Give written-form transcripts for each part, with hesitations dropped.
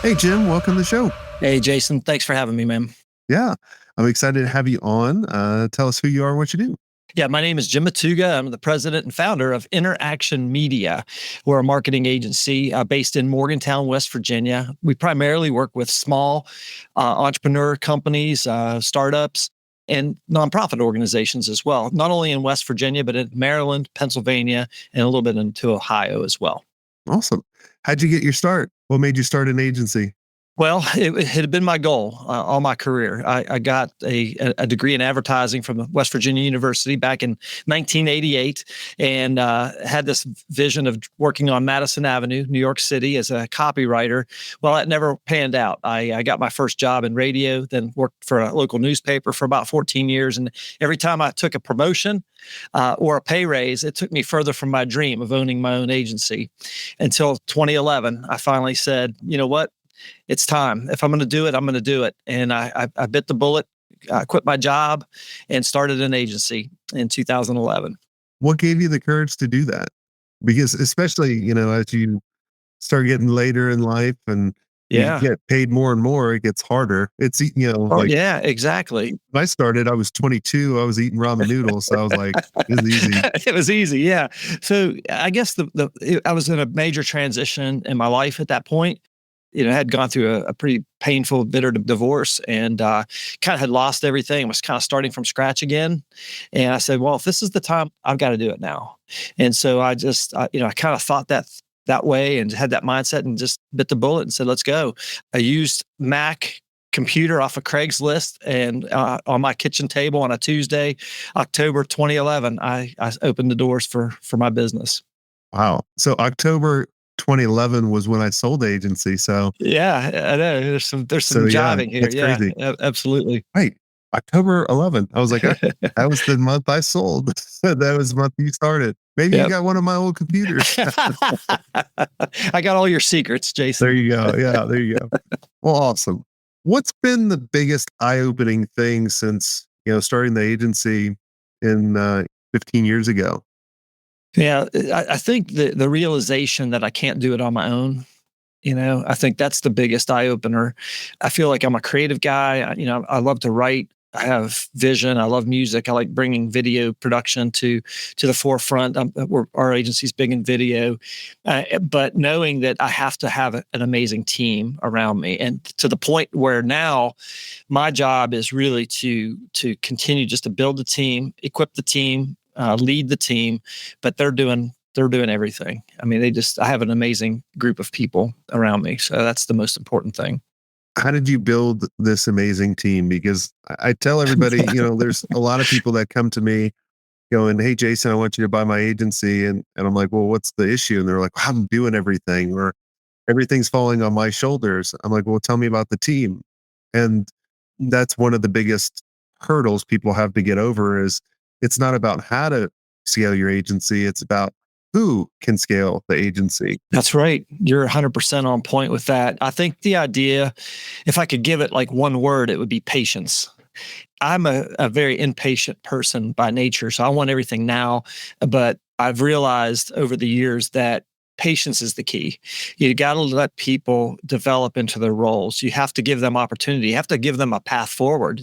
Hey, Jim, welcome to the show. Hey, Jason. Thanks for having me, man. Yeah, I'm excited to have you on. Tell us who you are and what you do. Yeah, my name is Jim Matuga. I'm the president and founder of Interaction Media. We're a marketing agency based in Morgantown, West Virginia. We primarily work with small entrepreneur companies, startups, and nonprofit organizations as well, not only in West Virginia, but in Maryland, Pennsylvania, and a little bit into Ohio as well. Awesome. How'd you get your start? What made you start an agency? Well, it had been my goal all my career. I got a degree in advertising from West Virginia University back in 1988 and had this vision of working on Madison Avenue, New York City as a copywriter. Well, that never panned out. I got my first job in radio, then worked for a local newspaper for about 14 years. And every time I took a promotion or a pay raise, it took me further from my dream of owning my own agency until 2011. I finally said, you know what? It's time. If I'm going to do it, I'm going to do it. And I bit the bullet, quit my job, and started an agency in 2011. What gave you the courage to do that? Because especially, as you start getting later in life and you Yeah. get paid more and more, it gets harder. It's, Oh, yeah, exactly. when I started, I was 22. I was eating ramen noodles. So I was like, this is easy. It was easy. Yeah. So I guess I was in a major transition in my life at that point. Had gone through a pretty painful, bitter divorce and kind of had lost everything, was kind of starting from scratch again. And I said, well, if this is the time, I've got to do it now. And so I just, I kind of thought that way and had that mindset and just bit the bullet and said, let's go. I used Mac computer off of Craigslist and on my kitchen table on a Tuesday, October 2011, I opened the doors for my business. Wow. So October 2011 was when I sold the agency. So Yeah, I know. There's some jiving here. that's Yeah, crazy. absolutely. Right. October 11th. I was like, that was the month I sold. That was the month you started. Maybe you got one of my old computers. I got all your secrets, Jason. There you go. Yeah, there you go. Well, awesome. What's been the biggest eye-opening thing since, starting the agency in 15 years ago? Yeah, I think the realization that I can't do it on my own. I think that's the biggest eye opener. I feel like I'm a creative guy. I love to write. I have vision. I love music. I like bringing video production to the forefront. Our agency's big in video, but knowing that I have to have an amazing team around me, and to the point where now my job is really to continue just to build the team, equip the team, lead the team, but they're doing everything. I mean, I have an amazing group of people around me. So that's the most important thing. How did you build this amazing team? Because I tell everybody, there's a lot of people that come to me going, hey, Jason, I want you to buy my agency. And I'm like, well, what's the issue? And they're like, well, I'm doing everything, or everything's falling on my shoulders. I'm like, well, tell me about the team. And that's one of the biggest hurdles people have to get over is it's not about how to scale your agency. It's about who can scale the agency. That's right. You're 100% on point with that. I think the idea, if I could give it like one word, it would be patience. I'm a very impatient person by nature, so I want everything now. But I've realized over the years that patience is the key. You got to let people develop into their roles. You have to give them opportunity. You have to give them a path forward,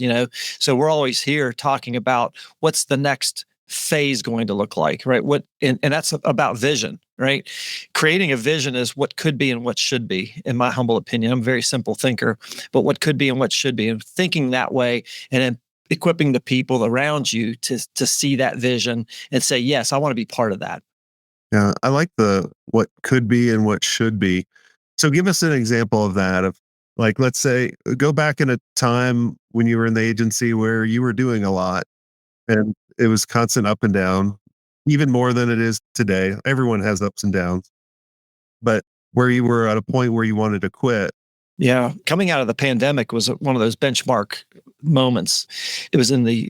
So we're always here talking about what's the next phase going to look like, right? And that's about vision, right? Creating a vision is what could be and what should be, in my humble opinion. I'm a very simple thinker, but what could be and what should be, and thinking that way, and then equipping the people around you to see that vision and say, yes, I want to be part of that. Yeah, I like the what could be and what should be. So give us an example of that. Of like, let's say, go back in a time when you were in the agency where you were doing a lot and it was constant up and down, even more than it is today. Everyone has ups and downs, but where you were at a point where you wanted to quit. Yeah, coming out of the pandemic was one of those benchmark moments. It was in the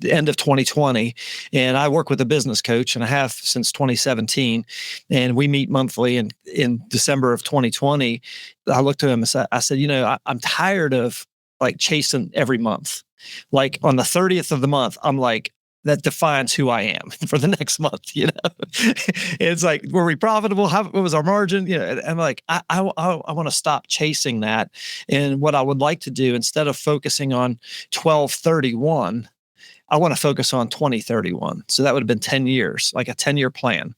end of 2020, and I work with a business coach, and I have since 2017, and we meet monthly. And in December of 2020, I looked at him and I said, I'm tired of like chasing every month. Like on the 30th of the month, I'm like, that defines who I am for the next month. It's like, were we profitable? What was our margin? And I'm like, I want to stop chasing that. And what I would like to do, instead of focusing on 12/31, I want to focus on 20/31. So that would have been 10 years, like a 10-year plan.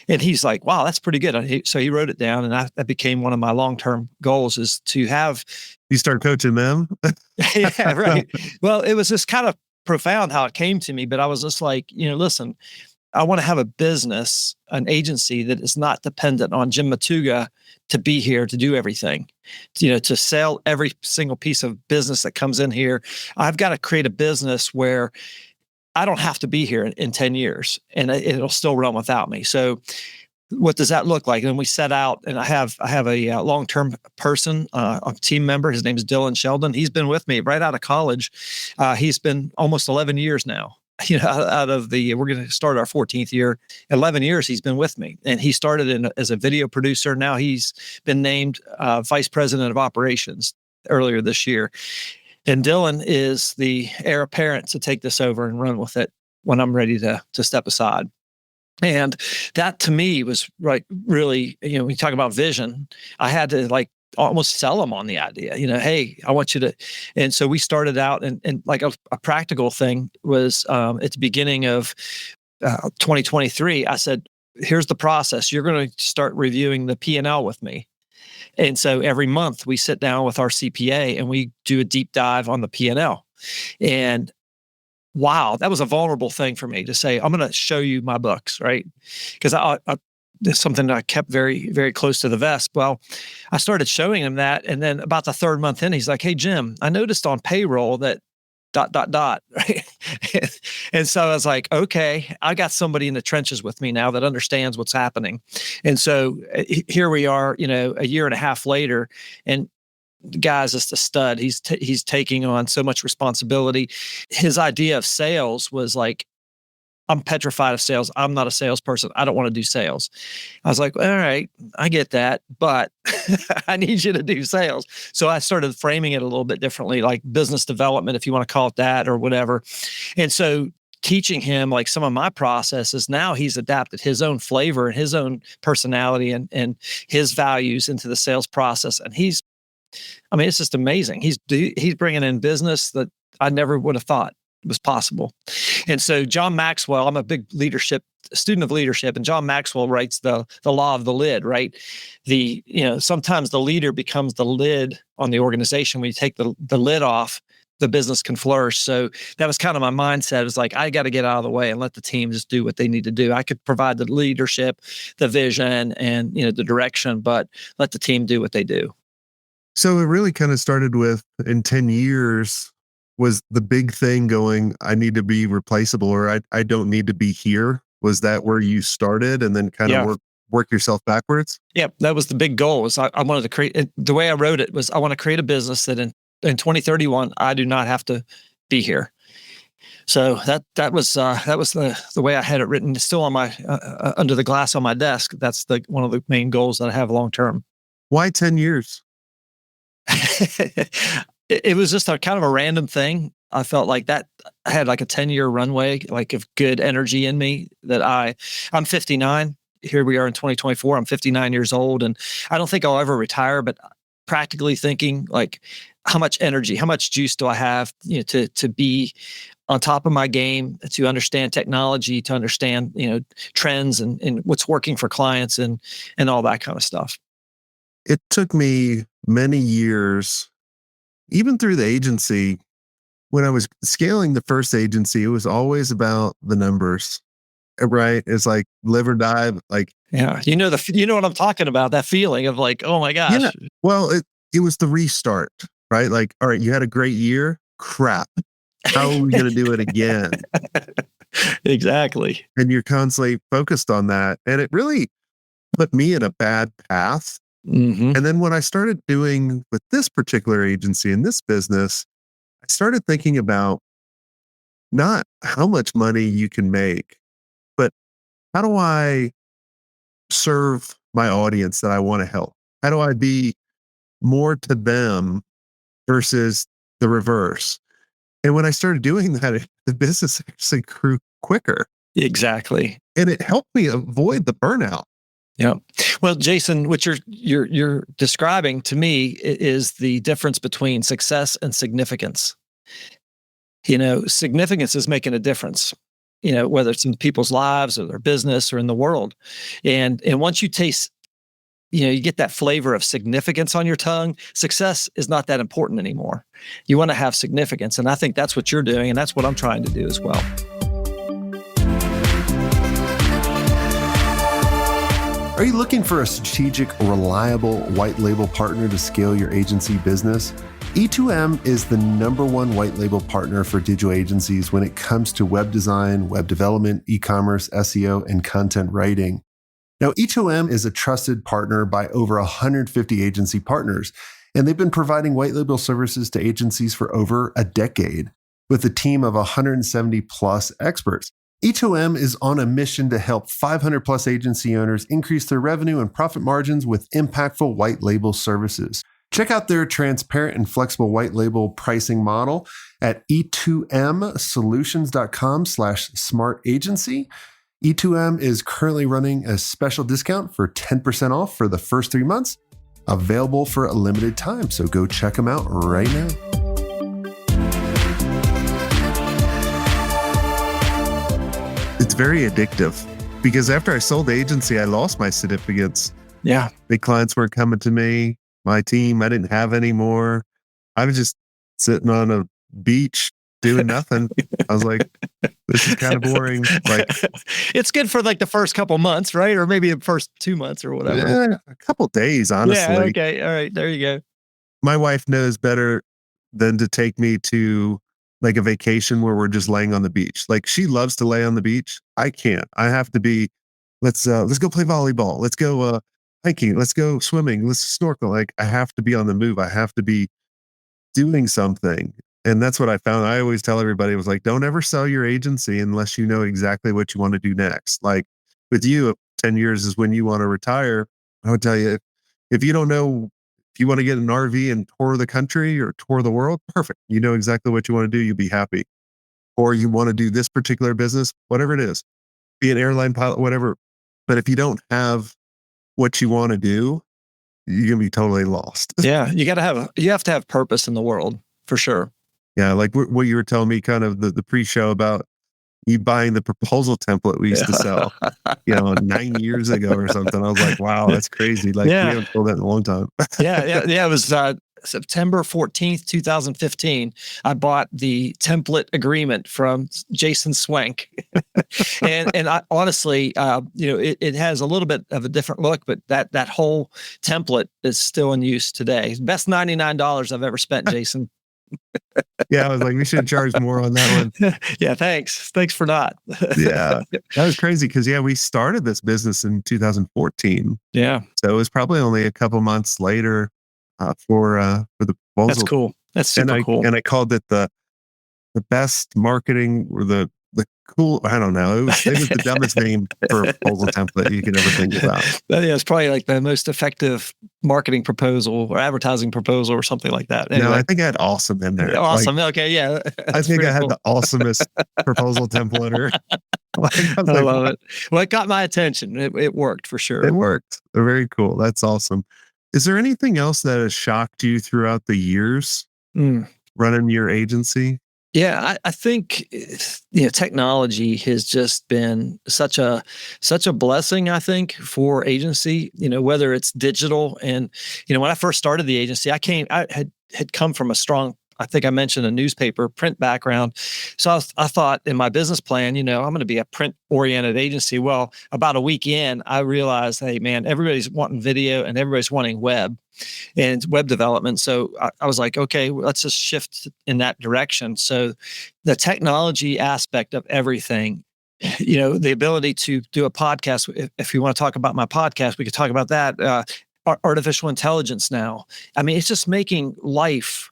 And he's like, wow, that's pretty good. So he wrote it down, and that became one of my long-term goals, is to have. You start coaching them? Yeah, right. Well, it was just kind of profound how it came to me, but I was just like, listen, I want to have a business, an agency that is not dependent on Jim Matuga to be here to do everything, to sell every single piece of business that comes in here. I've got to create a business where I don't have to be here in 10 years and it'll still run without me. So what does that look like? And we set out, and I have a long-term person, a team member. His name is Dylan Sheldon. He's been with me right out of college. He's been almost 11 years now. We're going to start our 14th year. 11 years he's been with me, and he started as a video producer. Now he's been named vice president of operations earlier this year. And Dylan is the heir apparent to take this over and run with it when I'm ready to step aside. And that to me was like really, when you talk about vision, I had to like almost sell them on the idea, hey, I want you to. And so we started out, and like a practical thing was at the beginning of 2023, I said, here's the process. You're going to start reviewing the P&L with me. And so every month we sit down with our CPA and we do a deep dive on the P&L. And wow, that was a vulnerable thing for me to say, I'm going to show you my books, right? Because it's something that I kept very, very close to the vest. Well, I started showing him that. And then about the third month in, he's like, hey, Jim, I noticed on payroll that ... Right? And so I was like, okay, I got somebody in the trenches with me now that understands what's happening. And so here we are, a year and a half later, and the guy's just a stud. He's taking on so much responsibility. His idea of sales was like, I'm petrified of sales. I'm not a salesperson. I don't want to do sales. I was like, all right, I get that, but I need you to do sales. So I started framing it a little bit differently, like business development, if you want to call it that or whatever. And so teaching him like some of my processes, now he's adapted his own flavor and his own personality and his values into the sales process. And it's just amazing. He's bringing in business that I never would have thought was possible. And so John Maxwell, I'm a big student of leadership, and John Maxwell writes the law of the lid, right? Sometimes the leader becomes the lid on the organization. When you take the lid off, the business can flourish. So that was kind of my mindset. It's like, I got to get out of the way and let the team just do what they need to do. I could provide the leadership, the vision, and the direction, but let the team do what they do. So it really kind of started with, in 10 years, was the big thing going, I need to be replaceable, or I don't need to be here? Was that where you started, and then kind of work yourself backwards? Yeah, that was the big goal. Was I wanted to create, the way I wrote it was, I want to create a business that in 2031, I do not have to be here. So that was the way I had it written. It's still on my under the glass on my desk. That's one of the main goals that I have long term. Why 10 years? It was just a kind of a random thing. I felt like that I had like a 10-year runway, like of good energy in me that I'm 59. Here we are in 2024. I'm 59 years old, and I don't think I'll ever retire, but practically thinking like, how much energy, how much juice do I have, to be on top of my game, to understand technology, to understand, trends and what's working for clients and all that kind of stuff. It took me many years, even through the agency. When I was scaling the first agency, it was always about the numbers, right? It's like live or die. Like, yeah, you know what I'm talking about, that feeling of like, oh my gosh. Yeah. Well, it was the restart, right? Like, all right, you had a great year. Crap. How are we going to do it again? Exactly. And you're constantly focused on that. And it really put me in a bad path. Mm-hmm. And then what I started doing with this particular agency and this business, I started thinking about not how much money you can make, but how do I serve my audience that I want to help? How do I be more to them versus the reverse? And when I started doing that, the business actually grew quicker. Exactly. And it helped me avoid the burnout. Yeah. Well, Jason, what you're describing to me is the difference between success and significance. Significance is making a difference. Whether it's in people's lives or their business or in the world, and once you taste, you get that flavor of significance on your tongue. Success is not that important anymore. You want to have significance, and I think that's what you're doing, and that's what I'm trying to do as well. Are you looking for a strategic, reliable white label partner to scale your agency business? E2M is the #1 white label partner for digital agencies when it comes to web design, web development, e-commerce, SEO, and content writing. Now, E2M is a trusted partner by over 150 agency partners, and they've been providing white label services to agencies for over a decade with a team of 170 plus experts. E2M is on a mission to help 500 plus agency owners increase their revenue and profit margins with impactful white label services. Check out their transparent and flexible white label pricing model at e2msolutions.com/smartagency. E2M is currently running a special discount for 10% off for the first 3 months, available for a limited time. So go check them out right now. It's very addictive because after I sold the agency, I lost my significance. Yeah. Big clients weren't coming to me. My team, I didn't have any more. I was just sitting on a beach doing nothing. I was like, this is kind of boring. Like, it's good for like the first couple months, right? Or maybe the first 2 months or whatever. a couple days, honestly. Yeah. Okay. All right. There you go. My wife knows better than to take me to like a vacation where we're just laying on the beach. Like she loves to lay on the beach. I can't. I have to be, let's go play volleyball. Let's go hiking. Let's go swimming. Let's snorkel. Like I have to be on the move. I have to be doing something. And that's what I found. I always tell everybody, I was like, don't ever sell your agency unless you know exactly what you want to do next. Like with you, 10 years is when you want to retire. I would tell you, if you don't know, if you want to get an RV and tour the country or tour the world, perfect. You know exactly what you want to do. You'll be happy. Or you want to do this particular business, whatever it is, be an airline pilot, whatever. But if you don't have what you want to do, you're going to be totally lost. Yeah. You have to have purpose in the world for sure. Yeah. Like what you were telling me kind of the pre-show about you buying the proposal template we used to sell, 9 years ago or something. I was like, wow, that's crazy. Like we haven't sold that in a long time. Yeah. It was September 14th, 2015. I bought the template agreement from Jason Swank. and I honestly, it has a little bit of a different look, but that whole template is still in use today. Best $99 I've ever spent, Jason. Yeah, I was like, we should charge more on that one. Yeah, thanks. Thanks for not. Yeah, that was crazy because we started this business in 2014. Yeah, so it was probably only a couple months later for the proposal. That's cool. That's super cool. And I called it the best marketing or the cool. I don't know. It was the dumbest name for a proposal template you could ever think about. Yeah, it's probably like the most effective marketing proposal or advertising proposal or something like that. Anyway. No, I think I had awesome in there. Awesome. Like, okay, yeah. I think I had the awesomest proposal template. I love it. Well, it got my attention. It worked for sure. It worked. Very cool. That's awesome. Is there anything else that has shocked you throughout the years running your agency? Yeah, I think technology has just been such a blessing, I think, for agency, whether it's digital and when I first started the agency, I had come from a strong, I think I mentioned, a newspaper print background. So I thought in my business plan, I'm going to be a print oriented agency. Well, about a week in, I realized, hey man, everybody's wanting video and everybody's wanting web and web development. So I was like, okay, let's just shift in that direction. So the technology aspect of everything, the ability to do a podcast. If you want to talk about my podcast, we could talk about that. Artificial intelligence now. I mean, it's just making life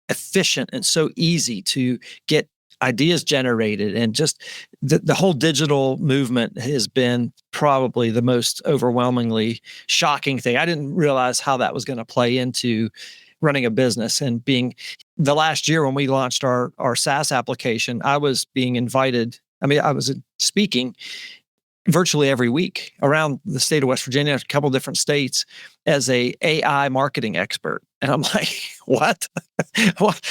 efficient and so easy to get ideas generated, and just the whole digital movement has been probably the most overwhelmingly shocking thing. I didn't realize how that was going to play into running a business and being the last year when we launched our SaaS application, I was being invited. I mean, I was speaking virtually every week around the state of West Virginia, a couple different states, as a AI marketing expert. And I'm like, what?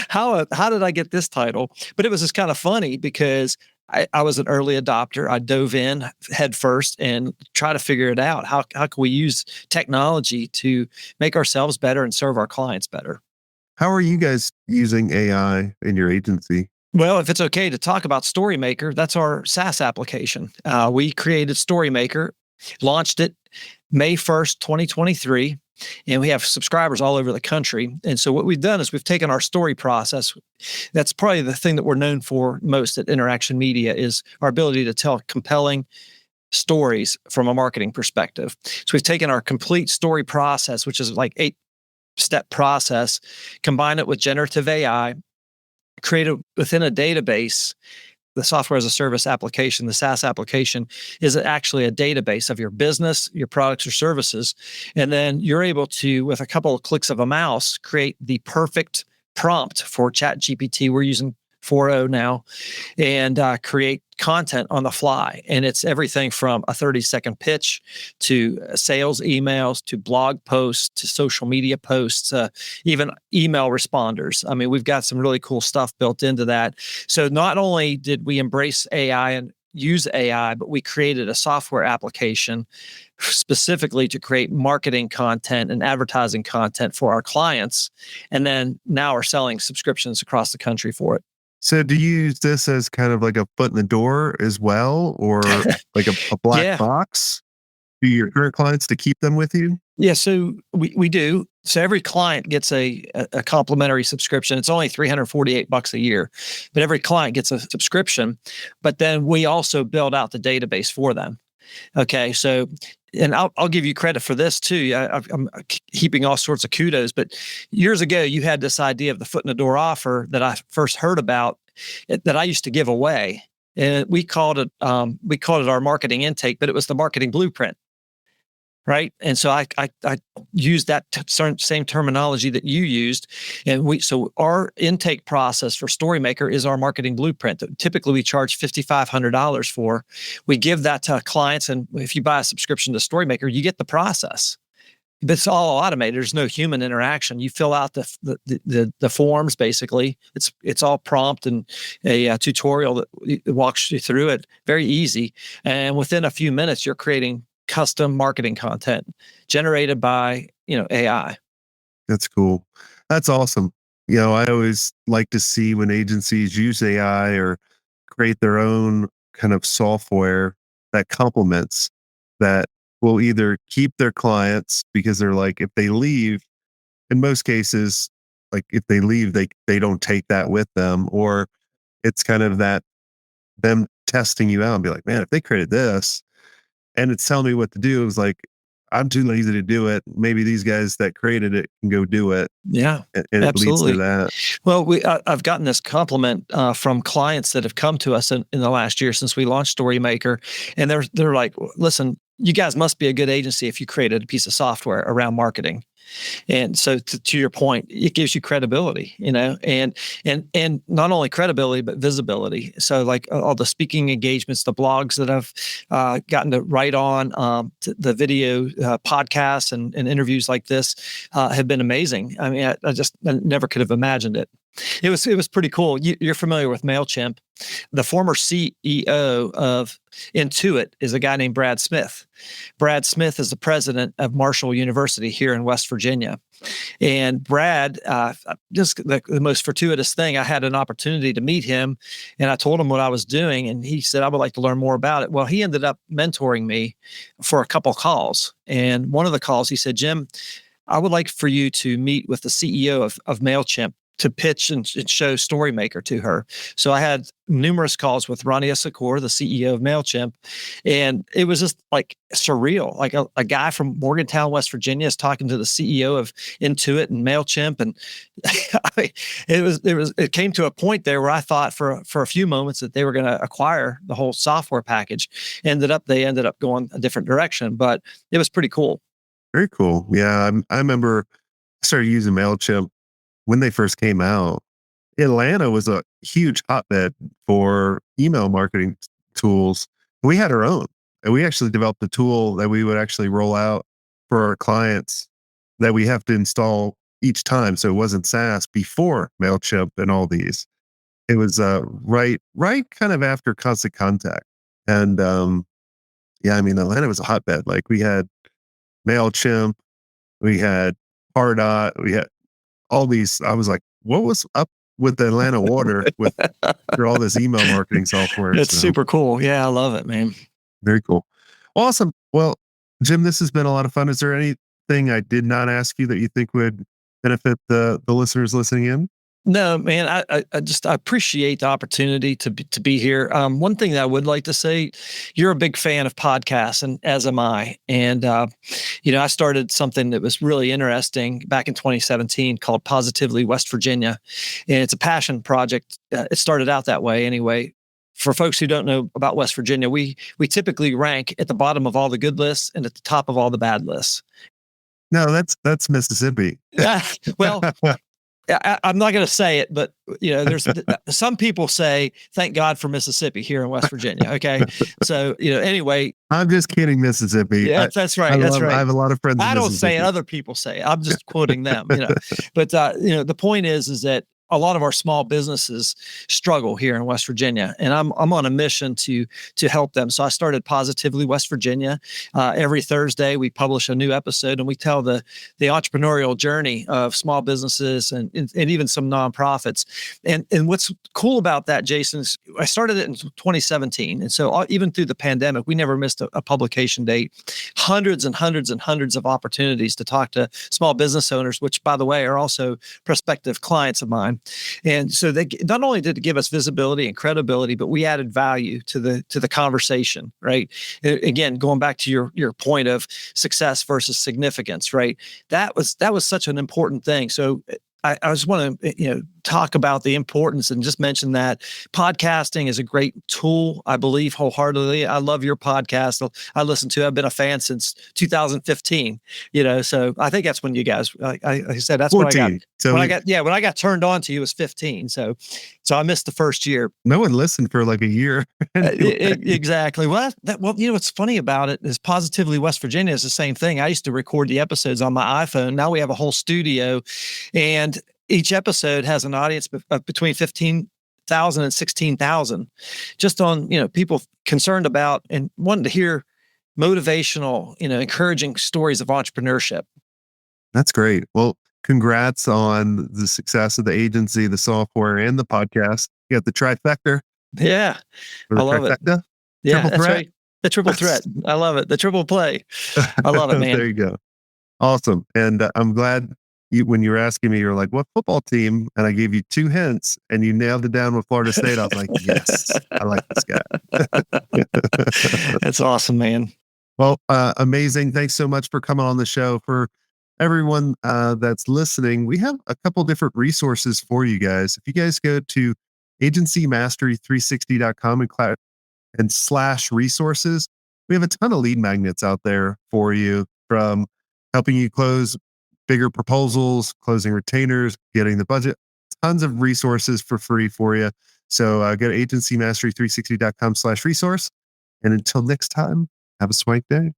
How did I get this title? But it was just kind of funny because I was an early adopter. I dove in head first and try to figure it out. How can we use technology to make ourselves better and serve our clients better? How are you guys using AI in your agency? Well, if it's okay to talk about StoryMaker, that's our SaaS application. We created StoryMaker, launched it May 1st, 2023, and we have subscribers all over the country. And so what we've done is we've taken our story process. That's probably the thing that we're known for most at Interaction Media is our ability to tell compelling stories from a marketing perspective. So we've taken our complete story process, which is like 8-step process, combine it with generative AI, create it within a database. The software as a service application, the SaaS application, is actually a database of your business, your products or services. And then you're able to, with a couple of clicks of a mouse, create the perfect prompt for ChatGPT. We're using 4.0 now, and create content on the fly. And it's everything from a 30-second pitch to sales emails to blog posts to social media posts, even email responders. I mean, we've got some really cool stuff built into that. So not only did we embrace AI and use AI, but we created a software application specifically to create marketing content and advertising content for our clients. And then now we're selling subscriptions across the country for it. So do you use this as kind of like a foot in the door as well, or like a black box to your current clients to keep them with you? Yeah, so we do. So every client gets a complimentary subscription. It's only $348 a year, but every client gets a subscription. But then we also build out the database for them. Okay, so, and I'll give you credit for this too. I'm heaping all sorts of kudos, but years ago you had this idea of the foot in the door offer that I first heard about that I used to give away, and we called it our marketing intake, but it was the marketing blueprint. Right. And so I used that same terminology that you used. And so our intake process for StoryMaker is our marketing blueprint that typically we charge $5,500 for. We give that to clients. And if you buy a subscription to StoryMaker, you get the process. It's all automated. There's no human interaction. You fill out the forms, basically. It's all prompt and a tutorial that walks you through it. Very easy. And within a few minutes, you're creating custom marketing content generated by, AI. That's cool. That's awesome. I always like to see when agencies use AI or create their own kind of software that complements that will either keep their clients because they're like, if they leave, in most cases, like if they leave, they don't take that with them, or it's kind of that them testing you out and be like, man, if they created this, and it's telling me what to do. It was like, I'm too lazy to do it. Maybe these guys that created it can go do it. Yeah, and absolutely. It leads to that. Well, I've gotten this compliment from clients that have come to us in the last year since we launched StoryMaker, and they're like, listen, you guys must be a good agency if you created a piece of software around marketing. And so to your point, it gives you credibility, and not only credibility, but visibility. So like all the speaking engagements, the blogs that I've gotten to write on, the video podcasts and interviews like this have been amazing. I mean, I never could have imagined it. It was pretty cool. You're familiar with MailChimp. The former CEO of Intuit is a guy named Brad Smith. Brad Smith is the president of Marshall University here in West Virginia. And Brad, just the most fortuitous thing, I had an opportunity to meet him, and I told him what I was doing, and he said, I would like to learn more about it. Well, he ended up mentoring me for a couple calls. And one of the calls, he said, Jim, I would like for you to meet with the CEO of MailChimp to pitch and show StoryMaker to her. So I had numerous calls with Rania Secor, the CEO of MailChimp, and it was just like surreal. Like a guy from Morgantown, West Virginia is talking to the CEO of Intuit and MailChimp. And it came to a point there where I thought for a few moments that they were going to acquire the whole software package. They ended up going a different direction, but it was pretty cool. Very cool. Yeah. I remember I started using MailChimp when they first came out, Atlanta was a huge hotbed for email marketing tools. We had our own, and we actually developed a tool that we would actually roll out for our clients that we have to install each time. So it wasn't SaaS before MailChimp and all these. It was right kind of after Constant Contact. And yeah, I mean, Atlanta was a hotbed. Like we had MailChimp, we had Pardot, we had all these. I was like, what was up with the Atlanta water with for all this email marketing software? It's So super cool. Yeah, I love it, man. very cool. Awesome. Well, Jim, this has been a lot of fun. Is there anything I did not ask you that you think would benefit the listeners listening in? No, man, I appreciate the opportunity to be here. One thing that I would like to say, you're a big fan of podcasts, and as am I. And I started something that was really interesting back in 2017 called Positively West Virginia, and it's a passion project. It started out that way, anyway. For folks who don't know about West Virginia, we typically rank at the bottom of all the good lists and at the top of all the bad lists. No, that's Mississippi. Well, I'm not going to say it, but there's some people say, "Thank God for Mississippi" here in West Virginia. Okay, so anyway. I'm just kidding, Mississippi. Yeah, that's right. That's right. I have a lot of friends. I don't say it; other people say it. I'm just quoting them. But the point is that a lot of our small businesses struggle here in West Virginia, and I'm on a mission to help them. So I started Positively West Virginia. Every Thursday, we publish a new episode, and we tell the entrepreneurial journey of small businesses and even some nonprofits. And what's cool about that, Jason, is I started it in 2017, and so even through the pandemic, we never missed a publication date. Hundreds and hundreds and hundreds of opportunities to talk to small business owners, which, by the way, are also prospective clients of mine. And so they not only did it give us visibility and credibility, but we added value to the conversation, right? Again, going back to your point of success versus significance, right? That was such an important thing. So I just want to talk about the importance and just mention that podcasting is a great tool. I believe wholeheartedly. I love your podcast. I listen to it. I've been a fan since 2015. So I think that's when you guys. Like I said, that's 14. when I got. So when I got turned on to you, it was 15. So I missed the first year. No one listened for like a year. Exactly. Well, what's funny about it is Positively West Virginia is the same thing. I used to record the episodes on my iPhone. Now we have a whole studio, and each episode has an audience of between 15,000 and 16,000, just on people concerned about and wanting to hear motivational, encouraging stories of entrepreneurship. That's great. Well, congrats on the success of the agency, the software, and the podcast. You got the trifecta. Yeah, I love trifecta? it. Yeah, triple that's threat? right. The triple threat. I love it. The triple play. I love it, man. There you go. Awesome. And I'm glad when you were asking me, you're like, what football team? And I gave you 2 hints and you nailed it down with Florida State. I was like, yes, I like this guy. That's awesome, man. Well, amazing. Thanks so much for coming on the show. For everyone that's listening, we have a couple different resources for you guys. If you guys go to agencymastery360.com and /resources, we have a ton of lead magnets out there for you, from helping you close bigger proposals, closing retainers, getting the budget, tons of resources for free for you. So go to agencymastery360.com /resource. And until next time, have a swank day.